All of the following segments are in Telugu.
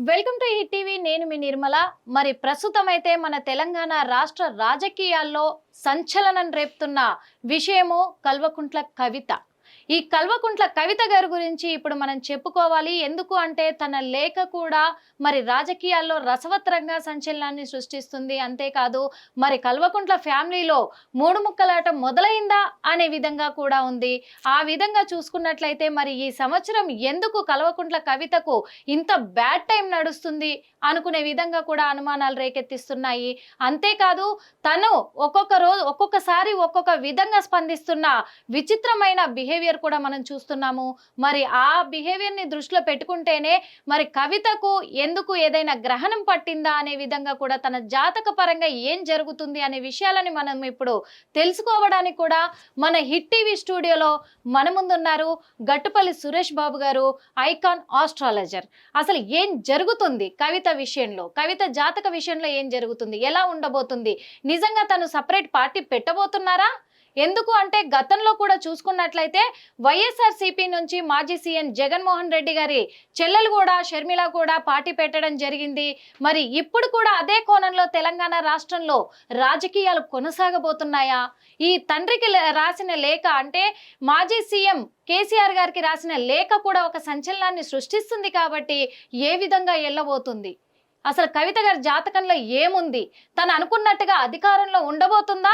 Welcome to hit TV. నేను మీ నిర్మల. మరి ప్రస్తుతం అయితే మన తెలంగాణ రాష్ట్ర రాజకీయాల్లో సంచలనం రేపుతున్న విషయము కల్వకుంట్ల కవిత. ఈ కల్వకుంట్ల కవిత గారి గురించి ఇప్పుడు మనం చెప్పుకోవాలి. ఎందుకు అంటే తన లేఖ కూడా మరి రాజకీయాల్లో రసవత్తరంగా సంచలనాన్ని సృష్టిస్తుంది. అంతేకాదు మరి కల్వకుంట్ల ఫ్యామిలీలో మూడు ముక్కలాట మొదలైందా అనే విధంగా కూడా ఉంది. ఆ విధంగా చూసుకున్నట్లయితే మరి ఈ సంవత్సరం ఎందుకు కల్వకుంట్ల కవితకు ఇంత బ్యాడ్ టైం నడుస్తుంది అనుకునే విధంగా కూడా అనుమానాలు రేకెత్తిస్తున్నాయి. అంతేకాదు తను ఒక్కొక్క రోజు ఒక్కొక్కసారి ఒక్కొక్క విధంగా స్పందిస్తున్న విచిత్రమైన బిహేవియర్ కూడా మనం చూస్తున్నాము. మరి ఆ బిహేవియర్ ని దృష్టిలో పెట్టుకుంటేనే మరి కవితకు ఎందుకు ఏదైనా గ్రహణం పట్టిందా అనే విధంగా కూడా తన జాతక పరంగా ఏం జరుగుతుంది అనే విషయాలని మనం ఇప్పుడు తెలుసుకోవడానికి కూడా మన హిట్ టీవీ స్టూడియోలో మన ముందున్నారు గట్టుపల్లి సురేష్ బాబు గారు, ఐకాన్ ఆస్ట్రాలజర్. అసలు ఏం జరుగుతుంది కవిత విషయంలో, కవిత జాతక విషయంలో ఏం జరుగుతుంది, ఎలా ఉండబోతుంది, నిజంగా తను సపరేట్ పార్టీ పెట్టబోతున్నారా? ఎందుకు అంటే గతంలో కూడా చూసుకున్నట్లయితే వైఎస్ఆర్సీపీ నుంచి మాజీ సీఎం జగన్మోహన్ రెడ్డి గారి చెల్లెలు కూడా షర్మిల కూడా పార్టీ పెట్టడం జరిగింది. మరి ఇప్పుడు కూడా అదే కోణంలో తెలంగాణ రాష్ట్రంలో రాజకీయాలు కొనసాగబోతున్నాయా? ఈ తండ్రికి రాసిన లేఖ అంటే మాజీ సీఎం కేసీఆర్ గారికి రాసిన లేఖ కూడా ఒక సంచలనాన్ని సృష్టిస్తుంది. కాబట్టి ఏ విధంగా వెళ్ళబోతుంది? అసలు కవిత గారి జాతకంలో ఏముంది? తను అనుకున్నట్టుగా అధికారంలో ఉండబోతుందా,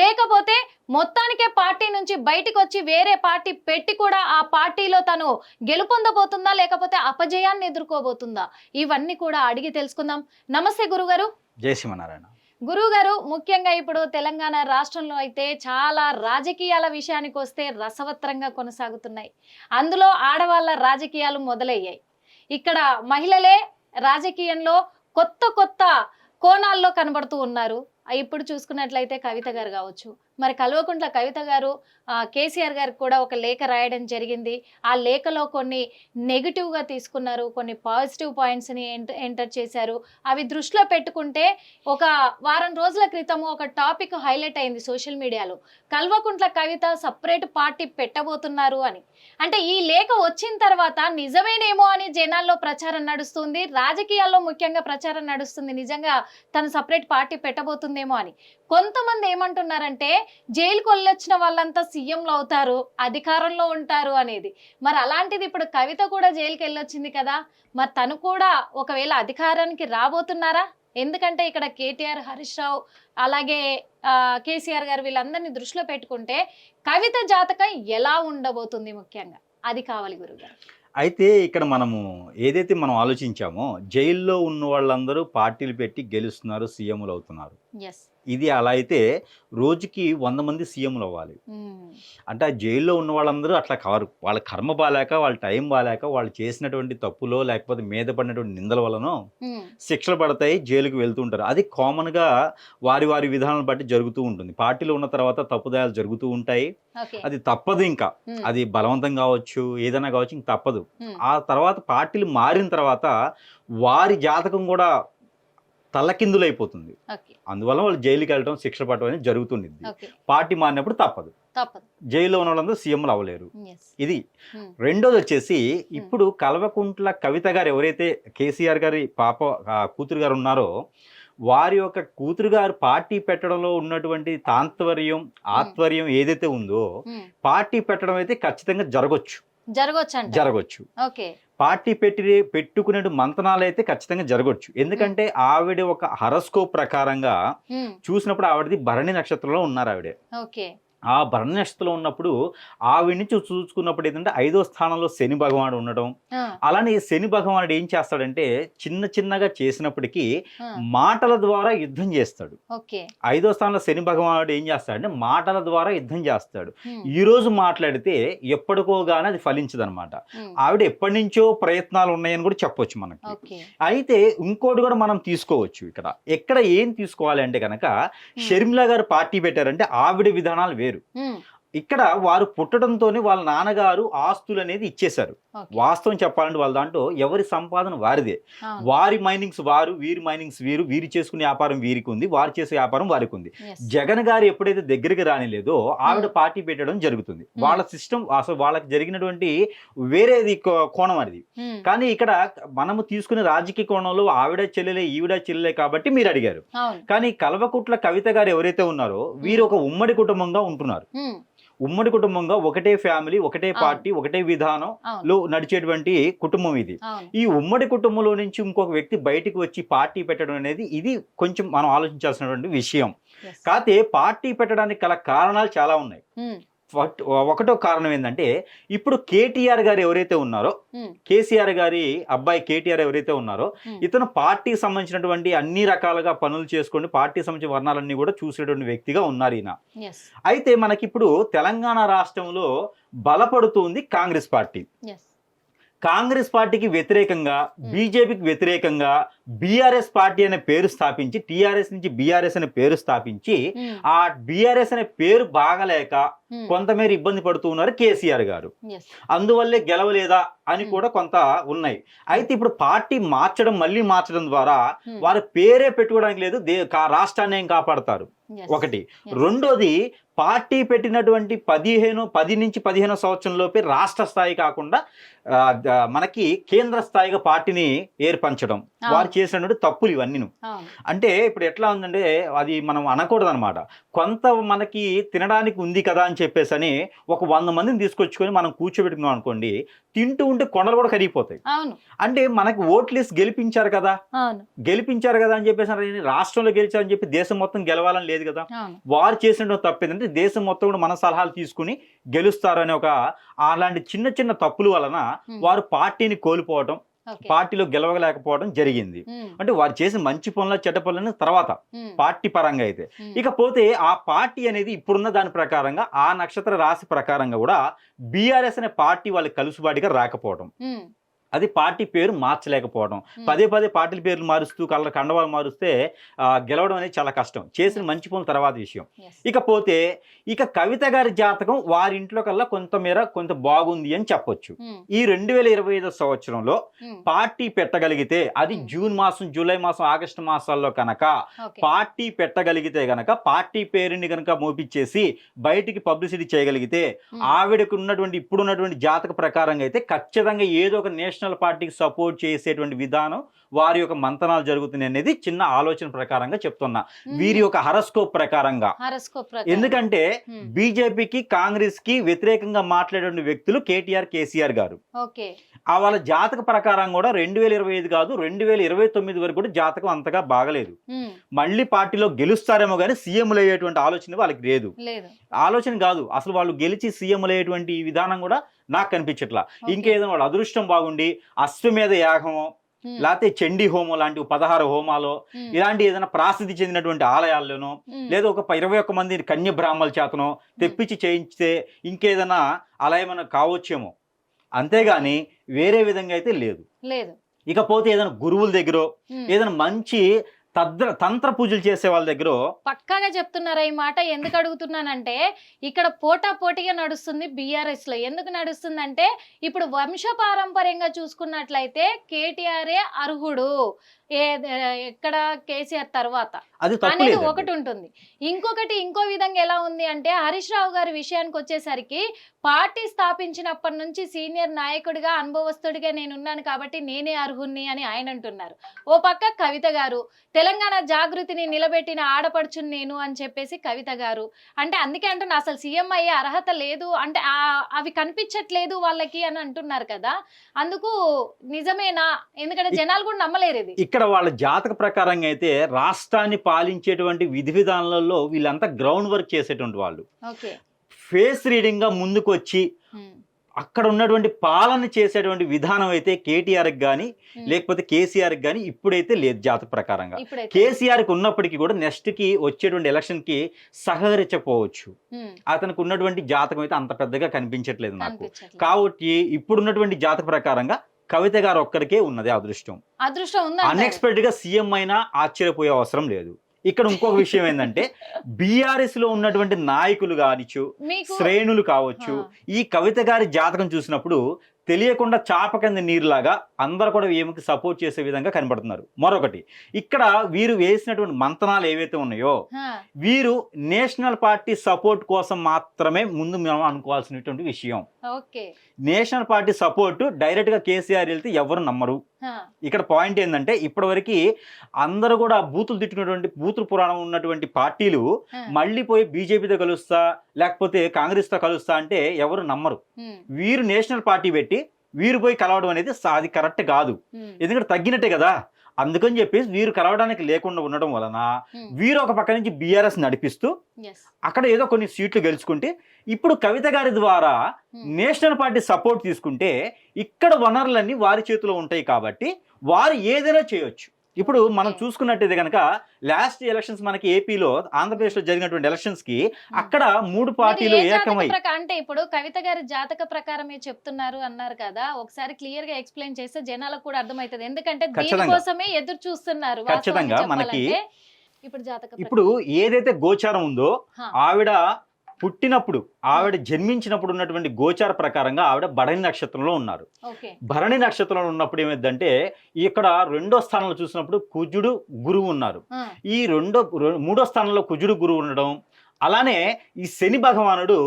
లేకపోతే మొత్తానికే పార్టీ నుంచి బయటికి వచ్చి వేరే పార్టీ పెట్టి కూడా ఆ పార్టీలో తను గెలుపొందబోతుందా, లేకపోతే అపజయాన్ని ఎదుర్కోబోతుందా? ఇవన్నీ కూడా అడిగి తెలుసుకుందాం. నమస్తే గురుగారు. జై శ్రీమన్నారాయణ. గురువుగారు, ముఖ్యంగా ఇప్పుడు తెలంగాణ రాష్ట్రంలో అయితే చాలా రాజకీయాల విషయానికి వస్తే రసవత్తరంగా కొనసాగుతున్నాయి. అందులో ఆడవాళ్ళ రాజకీయాలు మొదలయ్యాయి. ఇక్కడ మహిళలే రాజకీయంలో కొత్త కొత్త కోణాల్లో కనబడుతూ ఉన్నారు. ఇప్పుడు చూసుకున్నట్లయితే కవిత గారు కావచ్చు, మరి కల్వకుంట్ల కవిత గారు కేసీఆర్ గారికి కూడా ఒక లేఖ రాయడం జరిగింది. ఆ లేఖలో కొన్ని నెగిటివ్గా తీసుకున్నారు, కొన్ని పాజిటివ్ పాయింట్స్ని ఎంటర్ చేశారు. అవి దృష్టిలో పెట్టుకుంటే ఒక వారం రోజుల క్రితము ఒక టాపిక్ హైలైట్ అయింది సోషల్ మీడియాలో, కల్వకుంట్ల కవిత సపరేట్ పార్టీ పెట్టబోతున్నారు అని. అంటే ఈ లేఖ వచ్చిన తర్వాత నిజమేనేమో అని జనాల్లో ప్రచారం నడుస్తుంది, రాజకీయాల్లో ముఖ్యంగా ప్రచారం నడుస్తుంది, నిజంగా తను సపరేట్ పార్టీ పెట్టబోతుందేమో అని. కొంతమంది ఏమంటున్నారంటే జైలుకు వెళ్ళొచ్చిన వాళ్ళంతా సీఎంలు అవుతారు, అధికారంలో ఉంటారు అనేది. మరి అలాంటిది ఇప్పుడు కవిత కూడా జైలుకి వెళ్ళొచ్చింది కదా, మరి తను కూడా ఒకవేళ అధికారానికి రాబోతున్నారా? ఎందుకంటే ఇక్కడ కేటీఆర్, హరీష్ రావు, అలాగే కేసీఆర్ గారు వీళ్ళందరినీ దృష్టిలో పెట్టుకుంటే కవిత జాతకం ఎలా ఉండబోతుంది ముఖ్యంగా అది కావాలి గురుగారు. అయితే ఇక్కడ మనము ఏదైతే మనం ఆలోచించామో, జైల్లో ఉన్న వాళ్ళందరూ పార్టీలు పెట్టి గెలుస్తున్నారు, సీఎంలు అవుతున్నారు. ఇది అలా అయితే రోజుకి 100 మంది సీఎంలు అవ్వాలి. అంటే ఆ జైల్లో ఉన్న వాళ్ళందరూ అట్లా కారు. వాళ్ళ కర్మ బాలేక, వాళ్ళ టైం బాలేక, వాళ్ళు చేసినటువంటి తప్పులో లేకపోతే మీద పడినటువంటి నిందల వలన శిక్షలు పడతాయి, జైలుకి వెళ్తుంటారు. అది కామన్గా వారి వారి విధానాలను బట్టి జరుగుతూ ఉంటుంది. పార్టీలో ఉన్న తర్వాత తప్పుదాయాలు జరుగుతూ ఉంటాయి. అది తప్పదు. ఇంకా అది బలవంతం కావచ్చు, ఏదైనా కావచ్చు, ఇంక తప్పదు. ఆ తర్వాత పార్టీలు మారిన తర్వాత వారి జాతకం కూడా తల్లకిందులైపోతుంది. అందువల్ల వాళ్ళు జైలుకి వెళ్ళడం, శిక్ష పడటం అనేది జరుగుతుంది. పార్టీ మారినప్పుడు తప్పదు. జైల్లో ఉన్న వాళ్ళందరూ సీఎంలు అవ్వలేరు. ఇది. రెండోది వచ్చేసి ఇప్పుడు కల్వకుంట్ల కవిత గారు ఎవరైతే కేసీఆర్ గారి కూతురు గారు ఉన్నారో, వారి యొక్క కూతురు గారు పార్టీ పెట్టడంలో ఉన్నటువంటి తాంత్వర్యం, ఆత్వర్యం ఏదైతే ఉందో, పార్టీ పెట్టడం అయితే ఖచ్చితంగా జరగొచ్చు. పార్టీ పెట్టుకునే మంతనాలు అయితే ఖచ్చితంగా జరగవచ్చు. ఎందుకంటే ఆవిడ ఒక హరస్కోప్ ప్రకారంగా చూసినప్పుడు ఆవిడది భరణి నక్షత్రంలో ఉన్నారు. ఆవిడ ఆ భరణి నక్షత్రంలో ఉన్నప్పుడు ఆవిడ నుంచి చూసుకున్నప్పుడు ఏంటంటే 5వ స్థానంలో శని భగవానుడు ఉండడం. అలానే శని భగవానుడు ఏం చేస్తాడంటే చిన్న చిన్నగా చేసినప్పటికీ మాటల ద్వారా యుద్ధం చేస్తాడు. 5వ స్థానంలో శని భగవానుడు ఏం చేస్తాడంటే మాటల ద్వారా యుద్ధం చేస్తాడు. ఈ రోజు మాట్లాడితే ఎప్పటికోగానే అది ఫలించదు అనమాట. ఆవిడ ఎప్పటి నుంచో ప్రయత్నాలు ఉన్నాయని కూడా చెప్పొచ్చు మనకి. అయితే ఇంకోటి కూడా మనం తీసుకోవచ్చు. ఇక్కడ ఏం తీసుకోవాలి అంటే కనుక, షర్మిల గారు పార్టీ పెట్టారంటే ఆవిడ విధానాలు వేరు. ఇక్కడ వారు పుట్టడంతోనే వాళ్ళ నాన్నగారు ఆస్తులు అనేది ఇచ్చేశారు. ఓకే. వాస్తవం చెప్పాలంటే వాళ్ళ దాంట్లో ఎవరి సంపాదన వారిదే. అవును. వారి మైనింగ్స్ వారు, వీరి మైనింగ్స్ వీరు, వీరు చేసుకునే వ్యాపారం వీరికి ఉంది, వారు చేసే వ్యాపారం వారికి ఉంది. Yes. జగన్ గారు ఎప్పుడైతే దగ్గరికి రానిలేదో ఆవిడ పార్టీ పెట్టడం జరుగుతుంది. వాళ్ళ సిస్టమ్ అసలు వాళ్ళకి జరిగినటువంటి వేరేది కోణం అది. Hmm. కానీ ఇక్కడ మనము తీసుకునే రాజకీయ కోణంలో ఆవిడ చెల్లెలే ఈవిడ చెల్లెలే కాబట్టి మీరు అడిగారు. అవును. కానీ కల్వకుట్ల కవిత గారు ఎవరైతే ఉన్నారో వీరు ఒక ఉమ్మడి కుటుంబంగా ఉంటున్నారు. Hmm. ఉమ్మడి కుటుంబంగా ఒకటే ఫ్యామిలీ, ఒకటే పార్టీ, ఒకటే అవును. విధానంలో నడిచేటువంటి కుటుంబం ఇది. అవును. ఈ ఉమ్మడి కుటుంబంలో నుంచి ఇంకొక వ్యక్తి బయటికి వచ్చి పార్టీ పెట్టడం అనేది ఇది కొంచెం మనం ఆలోచించాల్సినటువంటి విషయం. Yes. కాకపోతే పార్టీ పెట్టడానికి గల కారణాలు చాలా ఉన్నాయి. Hmm. ఒకటో కారణం ఏంటంటే ఇప్పుడు కేటీఆర్ గారు ఎవరైతే ఉన్నారో, Hmm. కేసీఆర్ గారి అబ్బాయి కేటీఆర్ ఎవరైతే ఉన్నారో Hmm. ఇతను పార్టీకి సంబంధించినటువంటి అన్ని రకాలుగా పనులు చేసుకొని పార్టీకి సంబంధించిన వర్ణాలన్నీ కూడా చూసేటువంటి వ్యక్తిగా ఉన్నారు ఈయన. Yes. అయితే మనకిప్పుడు తెలంగాణ రాష్ట్రంలో బలపడుతుంది కాంగ్రెస్ పార్టీ. Yes. కాంగ్రెస్ పార్టీకి వ్యతిరేకంగా, బీజేపీకి వ్యతిరేకంగా బీఆర్ఎస్ పార్టీ అనే పేరు స్థాపించి, టీఆర్ఎస్ నుంచి బీఆర్ఎస్ అనే పేరు స్థాపించి, Hmm. ఆ బీఆర్ఎస్ అనే పేరు బాగలేక Hmm. కొంతమేర ఇబ్బంది పడుతూ ఉన్నారు కేసీఆర్ గారు. Yes. అందువల్లే గెలవలేదా అని కూడా కొంత ఉన్నాయి. అయితే ఇప్పుడు పార్టీ మళ్ళీ మార్చడం ద్వారా Hmm. వారి పేరే పెట్టుకోవడానికి లేదు, రాష్ట్రాన్ని ఏం కాపాడతారు. Yes. ఒకటి. Yes. రెండోది, పార్టీ పెట్టినటువంటి 10 నుంచి 15 సంవత్సరంలోపే రాష్ట్ర స్థాయి కాకుండా మనకి కేంద్ర స్థాయిగా పార్టీని ఏర్పరచడం, వారు చేసినటువంటి తప్పులు ఇవన్నీ. అవును. అంటే ఇప్పుడు ఎట్లా ఉందంటే అది మనం అనకూడదు అనమాట. కొంత మనకి తినడానికి ఉంది కదా అని చెప్పేసి అని ఒక 100 మందిని తీసుకొచ్చుకొని మనం కూర్చోబెట్టుకున్నాం అనుకోండి, తింటూ ఉంటే కొండలు కూడా కరిగిపోతాయి. అవును. అంటే మనకి ఓట్లేసి గెలిపించారు కదా అని చెప్పేసి రాష్ట్రంలో గెలిచారని చెప్పి దేశం మొత్తం గెలవాలని లేదు కదా. అవును. వారు చేసినటువంటి తప్పు ఏంటంటే దేశం మొత్తం కూడా మన సలహాలు తీసుకుని గెలుస్తారనే ఒక అలాంటి చిన్న చిన్న తప్పుల వలన వారు పార్టీని కోల్పోవడం, Okay. పార్టీలో గెలవలేకపోవడం జరిగింది. Hmm. అంటే వారు చేసిన మంచి పనుల చెడ్డ పనులను తర్వాత Hmm. పార్టీ పరంగా అయితే, Hmm. ఇకపోతే ఆ పార్టీ అనేది ఇప్పుడున్న దాని ప్రకారంగా ఆ నక్షత్ర రాశి ప్రకారంగా కూడా బీఆర్ఎస్ అనే పార్టీ వాళ్ళకి కలుసుబాటుగా రాకపోవడం, Hmm. అది పార్టీ పేరు మార్చలేకపోవడం, పదే పార్టీల పేర్లు మారుస్తూ కండవాలు మారుస్తే గెలవడం అనేది చాలా కష్టం. చేసిన మంచి పనుల తర్వాత విషయం. Yes. ఇకపోతే కవిత గారి జాతకం వారి ఇంట్లో కల్లా కొంత బాగుంది అని చెప్పొచ్చు. Hmm. ఈ 2025 సంవత్సరంలో Hmm. పార్టీ పెట్టగలిగితే, అది జూన్ మాసం, జూలై మాసం, ఆగస్టు మాసాల్లో కనుక Okay. పార్టీ పెట్టగలిగితే గనక, పార్టీ పేరుని గనక మోపించేసి బయటికి పబ్లిసిటీ చేయగలిగితే, ఆవిడకు ఇప్పుడున్నటువంటి జాతక ప్రకారంగా అయితే ఖచ్చితంగా ఏదో ఒక నేషనల్ పార్టీకి సపోర్ట్ చేసేటువంటి విధానం వారి యొక్క మంతనాలు జరుగుతున్నాయి అనేది చిన్న ఆలోచన ప్రకారంగా చెప్తున్నా, వీరి యొక్క హరస్కోప్ ప్రకారంగా. ఎందుకంటే బీజేపీకి కాంగ్రెస్ కి వ్యతిరేకంగా మాట్లాడే వ్యక్తులు కేటీఆర్, కేసీఆర్ గారు. వాళ్ళ జాతక ప్రకారం కూడా 2025 కాదు 2029 వరకు కూడా జాతకం అంతగా బాగలేదు. మళ్ళీ పార్టీలో గెలుస్తారేమో కానీ సీఎంలు అయ్యేటువంటి ఆలోచన వాళ్ళకి లేదు. ఆలోచన కాదు, అసలు వాళ్ళు గెలిచి సీఎంలు అయ్యేటువంటి విధానం కూడా నాకు కనిపించట్లా. ఇంకేదైనా వాళ్ళ అదృష్టం బాగుండి అశ్వమేధ యాగమో, లేకపోతే చండీ హోమం లాంటి 16 హోమాలు, ఇలాంటి ఏదైనా ప్రాసిద్ధి చెందినటువంటి ఆలయాల్లోనో, లేదా ఒక 21 మంది కన్య బ్రాహ్మణుల చేతనో తెప్పించి చేయించితే ఇంకేదైనా అలా ఏమైనా కావచ్చేమో, అంతేగాని వేరే విధంగా అయితే లేదు. ఇకపోతే ఏదైనా గురువుల దగ్గర, ఏదైనా మంచి తంత్ర పూజలు చేసే వాళ్ళ దగ్గర పక్కాగా చెప్తున్నారా ఈ మాట? ఎందుకు అడుగుతున్నానంటే ఇక్కడ పోటాపోటీగా నడుస్తుంది బీఆర్ఎస్ లో. ఎందుకు నడుస్తుందంటే ఇప్పుడు వంశపారంపర్యంగా చూసుకున్నట్లయితే కేటీఆర్ఏ అర్హుడు, ఎక్కడ కేసీఆర్ తర్వాత అనేది ఒకటి ఉంటుంది. ఇంకో విధంగా ఎలా ఉంది అంటే హరీష్ రావు గారి విషయానికి వచ్చేసరికి పార్టీ స్థాపించినప్పటి నుంచి సీనియర్ నాయకుడిగా, అనుభవస్తుడిగా నేనున్నాను కాబట్టి నేనే అర్హుణ్ణి అని ఆయన అంటున్నారు. ఓ పక్క కవిత గారు తెలంగాణ జాగృతిని నిలబెట్టిన ఆడపడుచుని నేను అని చెప్పేసి కవిత గారు అంటే, అందుకే అంటున్నా అసలు సీఎం అయ్యే అర్హత లేదు అంటే అవి కనిపించట్లేదు వాళ్ళకి అని అంటున్నారు కదా. అందుకు నిజమేనా? ఎందుకంటే జనాలు కూడా నమ్మలేరు ఇది. ఇక్కడ వాళ్ళ జాతక ప్రకారంగా అయితే రాష్ట్రాన్ని పాలించేటువంటి విధి విధానాలలో వీళ్ళంతా గ్రౌండ్ వర్క్ చేసేటువంటి వాళ్ళు. ఫేస్ రీడింగ్ గా ముందుకు వచ్చి అక్కడ ఉన్నటువంటి పాలన చేసేటువంటి విధానం అయితే కేటీఆర్కి కానీ లేకపోతే కేసీఆర్కి కానీ ఇప్పుడైతే లేదు. జాతక ప్రకారంగా కేసీఆర్కి ఉన్నప్పటికీ కూడా నెక్స్ట్ కి వచ్చేటువంటి ఎలక్షన్ కి సహకరించకపోవచ్చు. అతనికి ఉన్నటువంటి జాతకం అయితే అంత పెద్దగా కనిపించట్లేదు నాకు. కాబట్టి ఇప్పుడున్నటువంటి జాతక ప్రకారంగా కవిత గారు ఒక్కరికే ఉన్నది అదృష్టం. అన్ఎక్స్పెక్టెడ్ గా సీఎం అయినా ఆశ్చర్యపోయే అవసరం లేదు. ఇక్కడ ఇంకొక విషయం ఏంటంటే బీఆర్ఎస్ లో ఉన్నటువంటి నాయకులు కానిచ్చు, మీకు శ్రేణులు కావచ్చు, ఈ కవిత గారి జాతకం చూసినప్పుడు తెలియకుండా చాప కింద నీరులాగా అందరూ కూడా ఈమెకి సపోర్ట్ చేసే విధంగా కనబడుతున్నారు. మరొకటి, ఇక్కడ వీరు వేసినటువంటి మంతనాలు ఏవైతే ఉన్నాయో వీరు నేషనల్ పార్టీ సపోర్ట్ కోసం మాత్రమే ముందు మనం అనుకోవాల్సినటువంటి విషయం. నేషనల్ పార్టీ సపోర్ట్ డైరెక్ట్ గా కేసీఆర్ వెళ్తే ఎవరు నమ్మరు. ఇక్కడ పాయింట్ ఏంటంటే ఇప్పటివరకు అందరూ కూడా బూతులు తిట్టినటువంటి బూతులు పురాణం ఉన్నటువంటి పార్టీలు మళ్ళీ పోయి బీజేపీతో కలుస్తా లేకపోతే కాంగ్రెస్ తో కలుస్తా అంటే ఎవరు నమ్మరు. వీరు నేషనల్ పార్టీ పెట్టి వీరు పోయి కలవడం అనేది అది కరెక్ట్ కాదు, ఎందుకంటే తగ్గినట్టే కదా. అందుకని చెప్పేసి వీరు కలవడానికి లేకుండా ఉండడం వలన వీరు ఒక పక్క నుంచి బీఆర్ఎస్ నడిపిస్తూ అక్కడ ఏదో కొన్ని సీట్లు గెలుచుకుంటే ఇప్పుడు కవిత గారి ద్వారా నేషనల్ పార్టీ సపోర్ట్ తీసుకుంటే ఇక్కడ వనరులన్నీ వారి చేతిలో ఉంటాయి కాబట్టి వారు ఏదైనా చేయొచ్చు. ఇప్పుడు మనం చూసుకున్నట్టయితే కనుక లాస్ట్ ఎలక్షన్స్ మనకి ఏపీలో ఆంధ్రప్రదేశ్ లో జరిగినటువంటి ఎలక్షన్స్ కి అక్కడ 3 పార్టీలు ఏకమై, అంటే ఇప్పుడు కవిత గారి జాతక ప్రకారమే చెప్తున్నారు అన్నారు కదా, ఒకసారి క్లియర్ గా ఎక్స్ప్లెయిన్ చేస్తే జనాలకు కూడా అర్థమవుతుంది, ఎందుకంటే దీనికోసమే ఎదురు చూస్తున్నారు. ఖచ్చితంగా మనకి ఇప్పుడు జాతక ఇప్పుడు ఏదైతే గోచారం ఉందో ఆవిడ పుట్టినప్పుడు ఆవిడ జన్మించినప్పుడు ఉన్నటువంటి గోచార ప్రకారంగా ఆవిడ భరణి నక్షత్రంలో ఉన్నారు. భరణి నక్షత్రంలో ఉన్నప్పుడు ఏమైందంటే ఇక్కడ 2వ స్థానంలో చూసినప్పుడు కుజుడు గురువు ఉన్నారు. ఈ 3వ స్థానంలో కుజుడు గురువు ఉండడం, అలానే ఈ శని భగవానుడు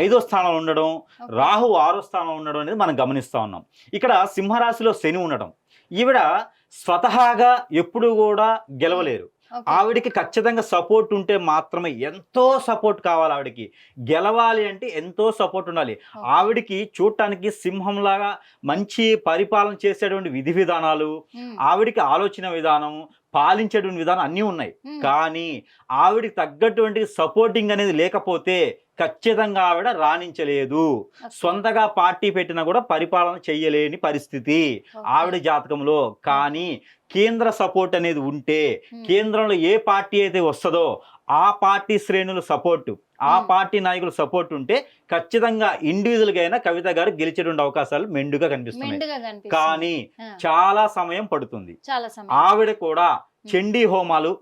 5వ స్థానంలో ఉండడం, రాహు 6వ స్థానంలో ఉండడం అనేది మనం గమనిస్తా ఉన్నాం. ఇక్కడ సింహరాశిలో శని ఉండడం, ఈవిడ స్వతహాగా ఎప్పుడు కూడా గెలవలేరు. ఆవిడికి ఖచ్చితంగా సపోర్ట్ ఉంటే మాత్రమే, ఎంతో సపోర్ట్ కావాలి ఆవిడికి, గెలవాలి అంటే ఎంతో సపోర్ట్ ఉండాలి. ఆవిడికి చూడటానికి సింహంలాగా మంచి పరిపాలన చేసేటువంటి విధి విధానాలు, ఆవిడికి ఆలోచన విధానం, పాలించేటువంటి విధానం అన్నీ ఉన్నాయి. కానీ ఆవిడికి తగ్గటువంటి సపోర్టింగ్ అనేది లేకపోతే ఖచ్చితంగా ఆవిడ రాణించలేదు. సొంతగా పార్టీ పెట్టినా కూడా పరిపాలన చెయ్యలేని పరిస్థితి ఆవిడ జాతకంలో. కానీ కేంద్ర సపోర్ట్ అనేది ఉంటే, కేంద్రంలో ఏ పార్టీ అయితే వస్తుందో ఆ పార్టీ శ్రేణుల సపోర్టు, ఆ పార్టీ నాయకుల సపోర్ట్ ఉంటే ఖచ్చితంగా ఇండివిజువల్ గా అయినా కవిత గారు గెలిచేటువంటి అవకాశాలు మెండుగా కనిపిస్తున్నాయి. కానీ చాలా సమయం పడుతుంది. ఆవిడ కూడా చండీ హోమాలు,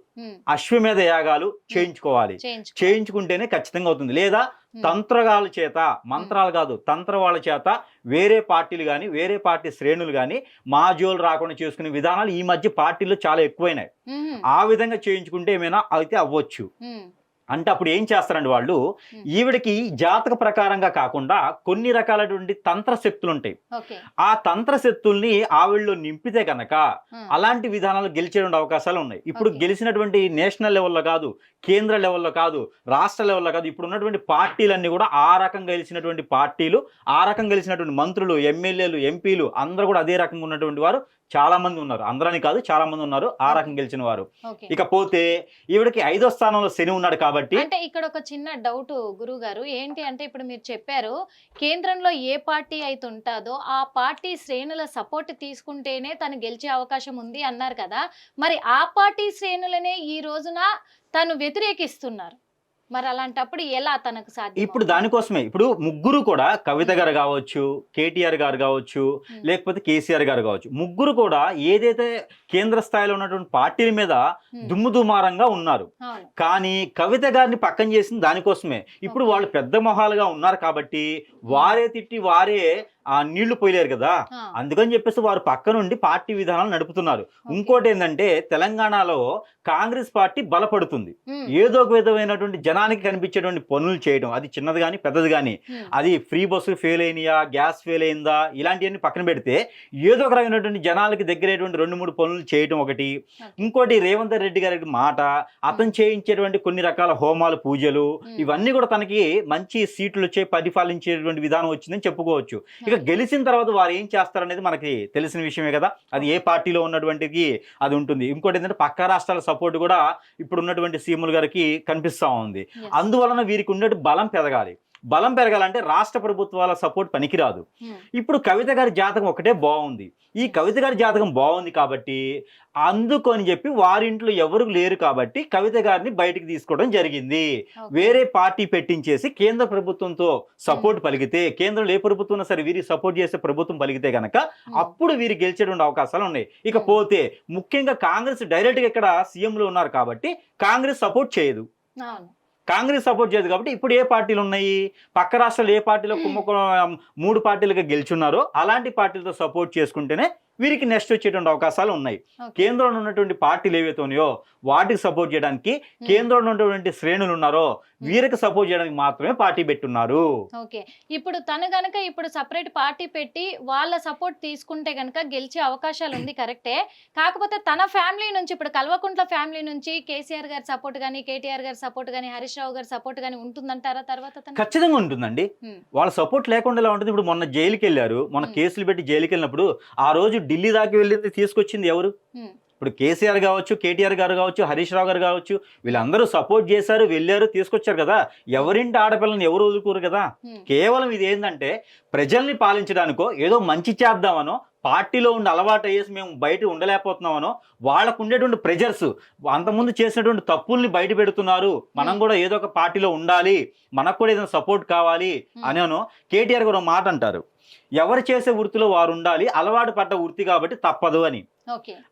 అశ్వమేధ యాగాలు చేయించుకోవాలి. చేయించుకుంటేనే ఖచ్చితంగా అవుతుంది. లేదా తంత్రగాల చేత, మంత్రాలు కాదు తంత్ర వాళ్ళ చేత వేరే పార్టీలు కానీ వేరే పార్టీ శ్రేణులు కానీ మా జోలు రాకుండా చేసుకునే విధానాలు ఈ మధ్య పార్టీల్లో చాలా ఎక్కువైనాయి. ఆ విధంగా చేయించుకుంటే ఏమైనా అయితే అవ్వచ్చు. అంటే అప్పుడు ఏం చేస్తారండి వాళ్ళు, ఈవిడికి జాతక ప్రకారంగా కాకుండా కొన్ని రకాలటువంటి తంత్ర శక్తులు ఉంటాయి. ఆ తంత్ర శక్తుల్ని ఆవిడలో నింపితే కనుక అలాంటి విధానాలు గెలిచే అవకాశాలు ఉన్నాయి. ఇప్పుడు గెలిచినటువంటి నేషనల్ లెవెల్లో కాదు, కేంద్ర లెవెల్లో కాదు, రాష్ట్ర లెవెల్లో కాదు, ఇప్పుడు ఉన్నటువంటి పార్టీలన్నీ కూడా ఆ రకంగా గెలిచినటువంటి పార్టీలు, ఆ రకంగా గెలిచినటువంటి మంత్రులు, ఎమ్మెల్యేలు, ఎంపీలు అందరూ కూడా అదే రకంగా ఉన్నటువంటి వారు చాలా మంది ఉన్నారు. అందరని కాదు, చాలా మంది ఉన్నారు ఆ రకంగా గెలిచిన వారు. ఇకపోతే ఈవిడకి 5వ స్థానంలో శని ఉన్నాడు కాబట్టి, అంటే ఇక్కడ ఒక చిన్న డౌట్ గురువు గారు, ఏంటి అంటే ఇప్పుడు మీరు చెప్పారు కేంద్రంలో ఏ పార్టీ అయితే ఉంటుందో ఆ పార్టీ శ్రేణుల సపోర్ట్ తీసుకుంటేనే తను గెలిచే అవకాశం ఉంది అన్నారు కదా, మరి ఆ పార్టీ శ్రేణులనే ఈ రోజున తను వ్యతిరేకిస్తున్నారు, మరి అలాంటప్పుడు ఎలా తనకు సాధ్యం? ఇప్పుడు దానికోసమే ఇప్పుడు ముగ్గురు కూడా, కవిత గారు కావచ్చు, కేటీఆర్ గారు కావచ్చు, లేకపోతే కేసీఆర్ గారు కావచ్చు, ముగ్గురు కూడా ఏదైతే కేంద్ర స్థాయిలో ఉన్నటువంటి పార్టీల మీద దుమ్ముదుమారంగా ఉన్నారు. కానీ కవిత గారిని పక్కన చేసింది దానికోసమే. ఇప్పుడు వాళ్ళు పెద్ద మొహాలుగా ఉన్నారు కాబట్టి వారే తిట్టి వారే నీళ్లు పోయలేరు కదా, అందుకని చెప్పేసి వారు పక్క నుండి పార్టీ విధానాలు నడుపుతున్నారు. ఇంకోటి ఏంటంటే తెలంగాణలో కాంగ్రెస్ పార్టీ బలపడుతుంది. ఏదో ఒక విధమైనటువంటి జనానికి కనిపించేటువంటి పనులు చేయడం, అది చిన్నది కానీ పెద్దది కానీ, అది ఫ్రీ బస్సు ఫెయిల్ అయినాయా, గ్యాస్ ఫెయిల్ అయిందా, ఇలాంటివన్నీ పక్కన పెడితే ఏదో ఒక రకమైనటువంటి జనాలకి దగ్గరేటువంటి 2-3 పనులు చేయడం ఒకటి. ఇంకోటి రేవంత్ రెడ్డి గారి మాట, అతను చేయించేటువంటి కొన్ని రకాల హోమాలు, పూజలు, ఇవన్నీ కూడా తనకి మంచి సీట్లు వచ్చే పరిపాలించేటువంటి విధానం వచ్చిందని చెప్పుకోవచ్చు. ఇక గెలిచిన తర్వాత వారు ఏం చేస్తారనేది మనకి తెలిసిన విషయమే కదా, అది ఏ పార్టీలో ఉన్నటువంటిది అది ఉంటుంది. ఇంకోటి ఏంటంటే పక్క రాష్ట్రాల సపోర్ట్ కూడా ఇప్పుడు ఉన్నటువంటి సీఎంలు గారికి కనిపిస్తా ఉంది. అందువలన వీరికి ఉన్నట్టు బలం పెరగాలి. బలం పెరగాలంటే రాష్ట్ర ప్రభుత్వాల సపోర్ట్ పనికిరాదు. ఇప్పుడు కవిత గారి జాతకం ఒకటే బాగుంది. ఈ కవిత గారి జాతకం బాగుంది కాబట్టి అందుకని చెప్పి వారింట్లో ఎవరు లేరు కాబట్టి కవిత గారిని బయటికి తీసుకోవడం జరిగింది. వేరే పార్టీ పెట్టించేసి కేంద్ర ప్రభుత్వంతో సపోర్ట్ పలికితే, కేంద్రంలో ఏ ప్రభుత్వం ఉన్నా సరే వీరికి సపోర్ట్ చేసే ప్రభుత్వం పలికితే గనక అప్పుడు వీరు గెలిచేటువంటి అవకాశాలు ఉన్నాయి. ఇకపోతే ముఖ్యంగా కాంగ్రెస్ డైరెక్ట్ గా ఇక్కడ సీఎంలో ఉన్నారు కాబట్టి కాంగ్రెస్ సపోర్ట్ చేయదు. కాంగ్రెస్ సపోర్ట్ చేయదు కాబట్టి ఇప్పుడు ఏ పార్టీలు ఉన్నాయి, పక్క రాష్ట్రాలు ఏ పార్టీలో కుంభకోణం 3 పార్టీలుగా గెలుచున్నారో అలాంటి పార్టీలతో సపోర్ట్ చేసుకుంటేనే వీరికి నెక్స్ట్ వచ్చేటువంటి అవకాశాలు ఉన్నాయి. కేంద్రంలో ఉన్నటువంటి పార్టీలు ఏవైతే ఉన్నాయో వాటికి సపోర్ట్ చేయడానికి కేంద్రంలో ఉన్నటువంటి శ్రేణులు ఉన్నారో వీరికి సపోర్ట్ చేయడానికి మాత్రమే పార్టీ పెట్టున్నారు. ఓకే, ఇప్పుడు తను గనక ఇప్పుడు సపరేట్ పార్టీ పెట్టి వాళ్ళ సపోర్ట్ తీసుకుంటే గనక గెలిచే అవకాశాలు ఉంది, కరెక్టే. కాకపోతే తన ఫ్యామిలీ నుంచి, ఇప్పుడు కల్వకుంట్ల ఫ్యామిలీ నుంచి కేసీఆర్ గారి సపోర్ట్ గానీ, కేటీఆర్ గారి సపోర్ట్ గానీ, హరీష్ రావు గారి సపోర్ట్ గానీ ఉంటుందంటారా తర్వాత? ఖచ్చితంగా ఉంటుందండి. వాళ్ళ సపోర్ట్ లేకుండా ఎలా ఉంటుంది? ఇప్పుడు మొన్న జైలుకి వెళ్ళారు, మొన్న కేసులు పెట్టి జైలుకి వెళ్ళినప్పుడు ఆ రోజు ఢిల్లీ దాకా వెళ్ళింది తీసుకొచ్చింది ఎవరు? ఇప్పుడు కేసీఆర్ కావచ్చు, కేటీఆర్ గారు కావచ్చు, హరీష్ రావు గారు కావచ్చు, వీళ్ళందరూ సపోర్ట్ చేశారు, వెళ్ళారు, తీసుకొచ్చారు కదా. ఎవరింటి ఆడపిల్లని ఎవరు వదులుకోరు కదా. కేవలం ఇది ఏంటంటే ప్రజల్ని పాలించడానికో ఏదో మంచి చేద్దామనో, పార్టీలో ఉండి అలవాటు అయ్యేసి మేము బయట ఉండలేకపోతున్నామనో, వాళ్ళకు ఉండేటువంటి ప్రెజర్స్, అంతకుముందు చేసినటువంటి తప్పుల్ని బయట పెడుతున్నారు, మనం కూడా ఏదో ఒక పార్టీలో ఉండాలి, మనకు కూడా ఏదైనా సపోర్ట్ కావాలి అనేనో కేటీఆర్ గారు మాట అంటారు, ఎవరు చేసే వృత్తిలో వారు ఉండాలి, అలవాటు పడ్డ వృత్తి కాబట్టి తప్పదు అని.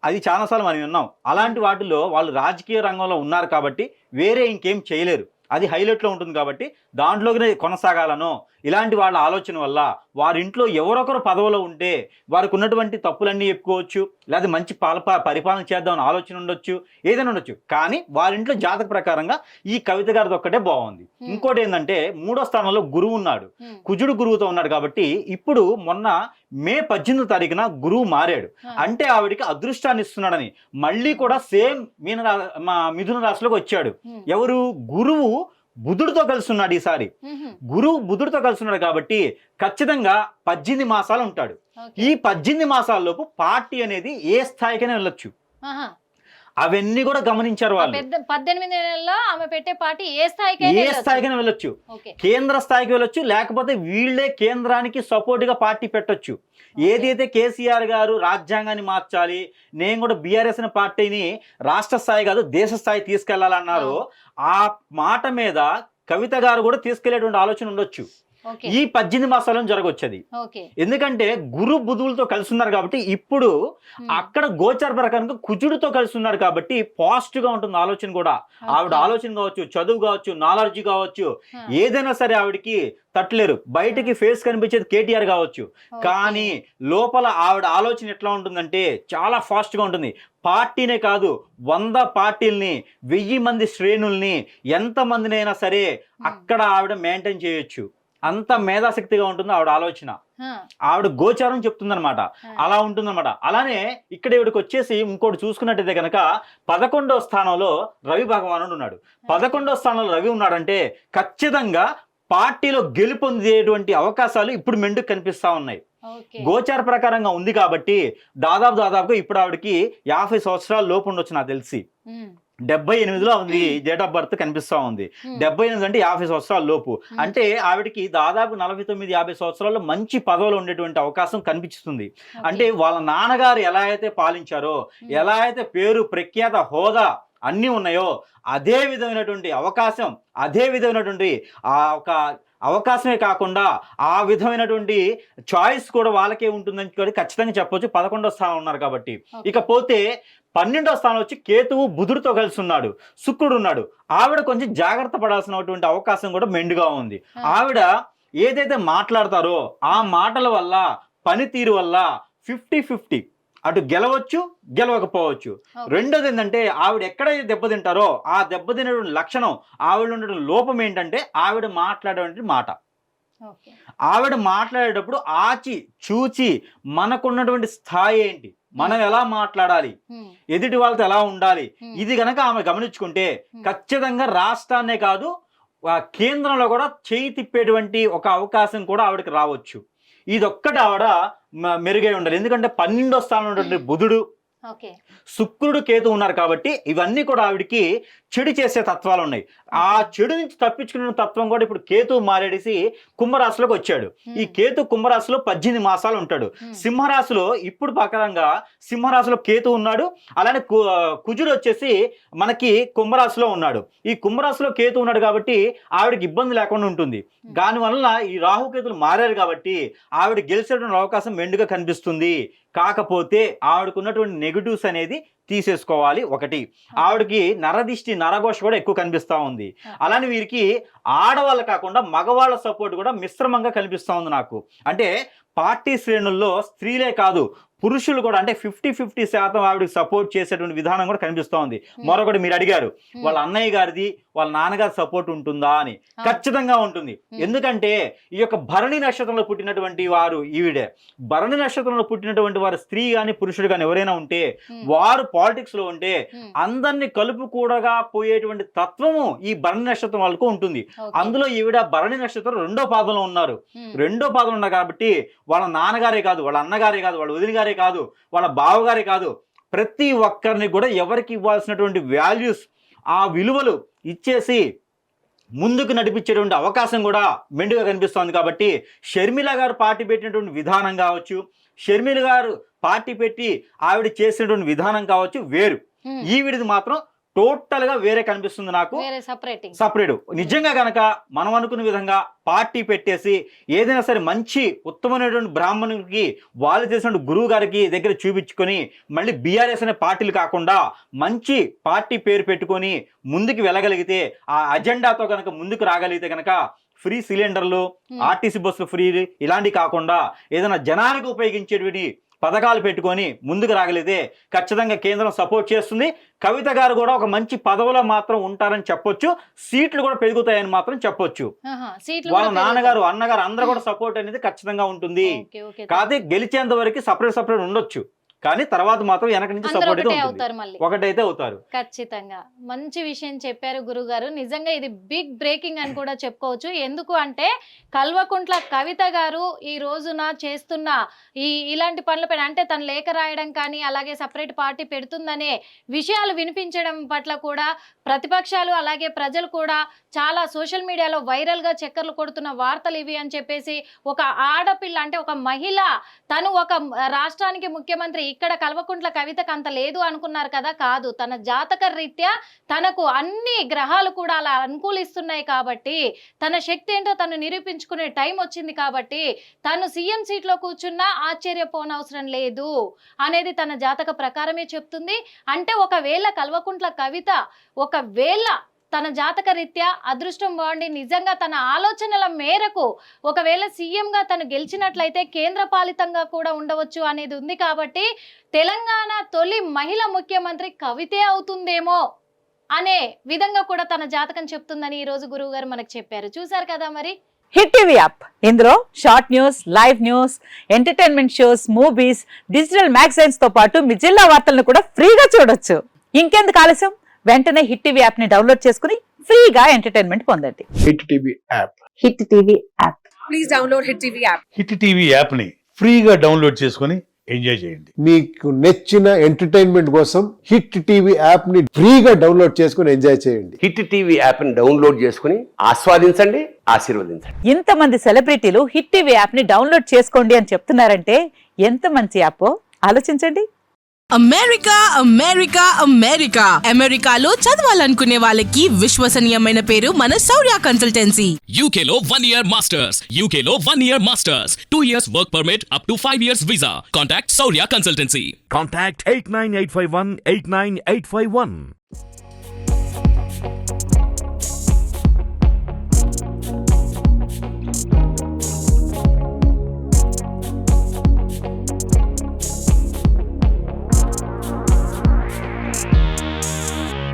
అది చాలాసార్లు మనం విన్నాం. అలాంటి వాటిలో వాళ్ళు రాజకీయ రంగంలో ఉన్నారు కాబట్టి వేరే ఇంకేం చేయలేరు, అది హైలైట్లో ఉంటుంది కాబట్టి దాంట్లోనే కొనసాగాలనో ఇలాంటి వాళ్ళ ఆలోచన వల్ల వారింట్లో ఎవరొకరు పదవిలో ఉంటే వారికి ఉన్నటువంటి తప్పులన్నీ చెప్పుకోవచ్చు, లేదా మంచి పరిపాలన చేద్దామని ఆలోచన ఉండొచ్చు, ఏదైనా ఉండొచ్చు. కానీ వారింట్లో జాతక ప్రకారంగా ఈ కవిత గారిది ఒక్కటే బాగుంది. ఇంకోటి ఏంటంటే 3వ స్థానంలో గురువు ఉన్నాడు, కుజుడు గురువుతో ఉన్నాడు కాబట్టి ఇప్పుడు మొన్న మే 18వ తారీఖున గురువు మారాడు అంటే ఆవిడికి అదృష్టాన్ని ఇస్తున్నాడని. మళ్ళీ కూడా సేమ్ మిథున రాశిలోకి వచ్చాడు. ఎవరు? గురువు బుధుడితో కలిసి ఉన్నాడు. ఈసారి గురువు బుధుడితో కలిసి ఉన్నాడు కాబట్టి ఖచ్చితంగా 18 మాసాలు ఉంటాడు. ఈ 18 మాసాల్లోపు పార్టీ అనేది ఏ స్థాయికైనా వెళ్ళొచ్చు. అవన్నీ కూడా గమనించారు వాళ్ళు. 18 నెలల్లో ఆమె పెట్టే పార్టీ ఏ స్థాయికైనా వెళ్ళొచ్చు, కేంద్ర స్థాయికి వెళ్ళొచ్చు, లేకపోతే వీళ్ళే కేంద్రానికి సపోర్ట్ గా పార్టీ పెట్టొచ్చు. ఏదైతే కేసీఆర్ గారు రాజ్యాంగాన్ని మార్చాలి, నేను కూడా బీఆర్ఎస్ అనే పార్టీని రాష్ట్ర స్థాయి కాదు దేశ స్థాయి తీసుకెళ్లాలన్నారు, ఆ మాట మీద కవిత గారు కూడా తీసుకెళ్లేటువంటి ఆలోచన ఉండొచ్చు. ఈ 18 మాసాలను జరగొచ్చది. ఎందుకంటే గురు బుధువులతో కలిసి ఉన్నారు కాబట్టి ఇప్పుడు అక్కడ గోచార ప్రకారంగా కుజుడితో కలిసి ఉన్నారు కాబట్టి పాజిటివ్ గా ఉంటుంది ఆలోచన కూడా. ఆవిడ ఆలోచన కావచ్చు, చదువు కావచ్చు, నాలెడ్జ్ కావచ్చు, ఏదైనా సరే ఆవిడకి తట్టలేరు. బయటికి ఫేస్ కనిపించేది కేటీఆర్ కావచ్చు, కానీ లోపల ఆవిడ ఆలోచన ఎట్లా ఉంటుందంటే చాలా ఫాస్ట్ గా ఉంటుంది. పార్టీనే కాదు 100 పార్టీల్ని, 1000 మంది శ్రేణుల్ని, ఎంత మందినైనా సరే అక్కడ ఆవిడ మెయింటైన్ చేయొచ్చు. అంత మేధాశక్తిగా ఉంటుంది ఆవిడ ఆలోచన. ఆవిడ గోచారం చెప్తుందనమాట, అలా ఉంటుందన్నమాట. అలానే ఇక్కడ ఇవిడికి వచ్చేసి ఇంకోటి చూసుకున్నట్టయితే కనుక 11వ స్థానంలో రవి భగవానుడు ఉన్నాడు. 11వ స్థానంలో రవి ఉన్నాడంటే ఖచ్చితంగా పార్టీలో గెలుపొందేటువంటి అవకాశాలు ఇప్పుడు మెండుకు కనిపిస్తా ఉన్నాయి. గోచార ప్రకారంగా ఉంది కాబట్టి దాదాపుగా ఇప్పుడు ఆవిడకి 50 సంవత్సరాల లోపు ఉండొచ్చు నాకు తెలిసి. 78లో ఉంది డేట్ ఆఫ్ బర్త్ కనిపిస్తా ఉంది. 78 అంటే 50 సంవత్సరాల లోపు, అంటే ఆవిడకి దాదాపు 49-50 సంవత్సరాల్లో మంచి పదవులు ఉండేటువంటి అవకాశం కనిపిస్తుంది. అంటే వాళ్ళ నాన్నగారు ఎలా అయితే పాలించారో, ఎలా అయితే పేరు ప్రఖ్యాత హోదా అన్నీ ఉన్నాయో అదే విధమైనటువంటి అవకాశం, అదే విధమైనటువంటి ఒక అవకాశమే కాకుండా ఆ విధమైనటువంటి చాయిస్ కూడా వాళ్ళకే ఉంటుందని కూడా ఖచ్చితంగా చెప్పొచ్చు. 11వ స్థానం ఉన్నారు కాబట్టి. ఇకపోతే 12వ స్థానం వచ్చి కేతువు బుధుడితో కలిసి ఉన్నాడు, శుక్రుడు ఉన్నాడు. ఆవిడ కొంచెం జాగ్రత్త పడాల్సినటువంటి అవకాశం కూడా మెండుగా ఉంది. ఆవిడ ఏదైతే మాట్లాడతారో ఆ మాటల వల్ల, పనితీరు వల్ల 50-50 అటు గెలవచ్చు, గెలవకపోవచ్చు. రెండోది ఏంటంటే ఆవిడ ఎక్కడైతే దెబ్బతింటారో ఆ దెబ్బతినేటువంటి లక్షణం, ఆవిడ ఉండేటువంటి లోపం ఏంటంటే ఆవిడ మాట్లాడేటువంటి మాట. ఆవిడ మాట్లాడేటప్పుడు ఆచి చూచి మనకున్నటువంటి స్థాయి ఏంటి, మనం ఎలా మాట్లాడాలి, ఎదుటి వాళ్ళతో ఎలా ఉండాలి, ఇది గనక ఆమె గమనించుకుంటే ఖచ్చితంగా రాష్ట్రాన్నే కాదు కేంద్రంలో కూడా చేయి తిప్పేటువంటి ఒక అవకాశం కూడా ఆవిడకి రావచ్చు. ఇదొక్కటి ఆవిడ మెరుగై ఉండాలి. ఎందుకంటే 12వ స్థానంలో ఉన్నటువంటి బుధుడు ఓకే. శుక్రుడు కేతు ఉన్నారు కాబట్టి ఇవన్నీ కూడా ఆవిడికి చెడు చేసే తత్వాలు ఉన్నాయి. ఆ చెడు నుంచి తప్పించుకునే తత్వం కూడా ఇప్పుడు కేతు మారేడిసి కుంభరాశిలోకి వచ్చాడు. ఈ కేతు కుంభరాశిలో 18 మాసాలు ఉంటాడు. సింహరాశిలో ఇప్పుడు ప్రకారంగా సింహరాశిలో కేతు ఉన్నాడు. అలానే కుజుడు వచ్చేసి మనకి కుంభరాశిలో ఉన్నాడు. ఈ కుంభరాశిలో కేతు ఉన్నాడు కాబట్టి ఆవిడకి ఇబ్బంది లేకుండా ఉంటుంది. దానివల్ల ఈ రాహుకేతులు మారారు కాబట్టి ఆవిడ గెలిచేటువంటి అవకాశం మెండుగా కనిపిస్తుంది. కాకపోతే ఆవిడకు ఉన్నటువంటి నెగిటివ్స్ అనేది తీసేసుకోవాలి. ఒకటి, ఆవిడకి నరదిష్టి నరఘోష కూడా ఎక్కువ కనిపిస్తూ ఉంది. అలానే వీరికి ఆడవాళ్ళు కాకుండా మగవాళ్ళ సపోర్ట్ కూడా మిశ్రమంగా కనిపిస్తూ ఉంది నాకు. అంటే పార్టీ శ్రేణుల్లో స్త్రీలే కాదు పురుషులు కూడా అంటే 50-50% ఆవిడకి సపోర్ట్ చేసేటువంటి విధానం కూడా కనిపిస్తూ ఉంది. మరొకటి మీరు అడిగారు వాళ్ళ అన్నయ్య గారిది వాళ్ళ నాన్నగారి సపోర్ట్ ఉంటుందా అని. ఖచ్చితంగా ఉంటుంది. ఎందుకంటే ఈ యొక్క భరణి నక్షత్రంలో పుట్టినటువంటి వారు ఈవిడే. భరణి నక్షత్రంలో పుట్టినటువంటి వారు స్త్రీ కానీ పురుషుడు కానీ ఎవరైనా ఉంటే వారు పాలిటిక్స్ లో ఉంటే అందరినీ కలుపు కూడగా పోయేటువంటి తత్వము ఈ భరణి నక్షత్రం వాళ్ళకు ఉంటుంది. అందులో ఈవిడ భరణి నక్షత్రం 2వ పాదంలో ఉన్నారు. 2వ పాదంలో ఉన్నారు కాబట్టి వాళ్ళ నాన్నగారే కాదు, వాళ్ళ అన్నగారే కాదు, వాళ్ళ వదిన గారే కాదు, వాళ్ళ బావగారే కాదు, ప్రతి ఒక్కరిని కూడా ఎవరికి ఇవ్వాల్సినటువంటి వాల్యూస్ ఆ విలువలు ఇచ్చేసి ముందుకు నడిపించేటువంటి అవకాశం కూడా మెండుగా కనిపిస్తోంది. కాబట్టి షర్మిల గారు పార్టీ పెట్టినటువంటి విధానం కావచ్చు, షర్మిల గారు పార్టీ పెట్టి ఆవిడ చేసినటువంటి విధానం కావచ్చు వేరు. ఈవిడిది మాత్రం టోటల్ గా వేరే కనిపిస్తుంది నాకు. సపరేట్. నిజంగా గనక మనం అనుకున్న విధంగా పార్టీ పెట్టేసి ఏదైనా సరే మంచి ఉత్తమమైనటువంటి బ్రాహ్మణుడికి వాళ్ళు చేసిన గురువు గారికి దగ్గర చూపించుకొని మళ్ళీ బీఆర్ఎస్ అనే పార్టీలు కాకుండా మంచి పార్టీ పేరు పెట్టుకొని ముందుకు వెళ్ళగలిగితే ఆ అజెండాతో కనుక ముందుకు రాగలిగితే కనుక ఫ్రీ సిలిండర్లు, ఆర్టీసీ బస్సులు ఫ్రీ ఇలాంటివి కాకుండా ఏదైనా జనానికి ఉపయోగించేటువంటి పథకాలు పెట్టుకొని ముందుకు రాగలిగితే ఖచ్చితంగా కేంద్రం సపోర్ట్ చేస్తుంది. కవిత గారు కూడా ఒక మంచి పదవిలో మాత్రం ఉంటారని చెప్పొచ్చు. సీట్లు కూడా పెరుగుతాయని మాత్రం చెప్పొచ్చు. వాళ్ళ నాన్నగారు అన్నగారు అందరూ కూడా సపోర్ట్ అనేది ఖచ్చితంగా ఉంటుంది. కాకపోతే గెలిచేంత వరకు సపరేట్ ఉండొచ్చు. కానీ తర్వాత మాత్రం వెనక నుంచి సపోర్ట్ ఒకటైతే అవుతారు. ఖచ్చితంగా మంచి విషయం చెప్పారు గురుగారు. నిజంగా ఇది బిగ్ బ్రేకింగ్ అని కూడా చెప్పుకోవచ్చు. ఎందుకు అంటే కల్వకుంట్ల కవిత గారు ఈ రోజున చేస్తున్న ఇలాంటి పనులపైన అంటే తను లేఖ రాయడం కానీ అలాగే సపరేట్ పార్టీ పెడుతుందనే విషయాలు వినిపించడం పట్ల కూడా ప్రతిపక్షాలు అలాగే ప్రజలు కూడా చాలా సోషల్ మీడియాలో వైరల్ గా చక్కర్లు కొడుతున్న వార్తలు ఇవి అని చెప్పేసి ఒక ఆడపిల్ల అంటే ఒక మహిళ తను ఒక రాష్ట్రానికి ముఖ్యమంత్రి ఇక్కడ కల్వకుంట్ల కవితకు అంత లేదు అనుకున్నారు కదా. కాదు, తన జాతక రీత్యా తనకు అన్ని గ్రహాలు కూడా అలా అనుకూలిస్తున్నాయి కాబట్టి తన శక్తి ఏంటో తను నిరూపించుకునే టైం వచ్చింది కాబట్టి తను సీఎం సీట్లో కూర్చున్నా ఆశ్చర్యపోనవసరం లేదు అనేది తన జాతక ప్రకారమే చెప్తుంది. అంటే ఒకవేళ కల్వకుంట్ల కవిత ఒకవేళ తన జాతక రీత్యా అదృష్టం బాగుండి నిజంగా తన ఆలోచనల మేరకు ఒకవేళ సీఎంగా తను గెలిచినట్లయితే కేంద్ర పాలితంగా కూడా ఉండవచ్చు అనేది ఉంది. కాబట్టి తెలంగాణ తొలి మహిళ ముఖ్యమంత్రి కవితే అవుతుందేమో అనే విధంగా కూడా తన జాతకం చెప్తుందని ఈ రోజు గురువు గారు మనకు చెప్పారు. చూసారు కదా మరి. హిట్ టీవీ యాప్, ఇందులో short news, live news, entertainment shows, movies, digital magazines తో పాటు మీ జిల్లా వార్తలను కూడా ఫ్రీగా చూడొచ్చు. ఇంకెందుకు ఆలస్యం, వెంటనే హిట్ టీవీ యాప్ ని డౌన్లోడ్ చేసుకుని ఫ్రీగా ఎంటర్టైన్మెంట్ పొందండి. Hit TV app. Hit TV app. Please download hit TV app. Hit TV app ని ఫ్రీగా డౌన్లోడ్ చేసుకుని ఎంజాయ్ చేయండి. మీకు నచ్చిన ఎంటర్టైన్మెంట్ కోసం హిట్ టీవీ యాప్ ని ఫ్రీగా డౌన్లోడ్ చేసుకుని ఎంజాయ్ చేయండి. హిట్ టీవీ యాప్ ని డౌన్లోడ్ చేసుకుని ఆస్వాదించండి, ఆశీర్వదించండి. ఇంతమంది సెలబ్రిటీలు హిట్ టీవీ యాప్ ని డౌన్లోడ్ చేసుకోండి అని చెప్తున్నారంటే ఎంత మంచి యాప్ ఆలోచించండి. అమెరికా అమెరికా అమెరికా అమెరికాలో చదవాలనుకునే వాళ్ళకి విశ్వసనీయమైన పేరు మన శౌర్య కన్సల్టెన్సీ. UK లో 1 year masters. UK లో 1 year masters. 2 years work permit up to 5 years visa. Contact Saurya Consultancy. Contact 89851 89851.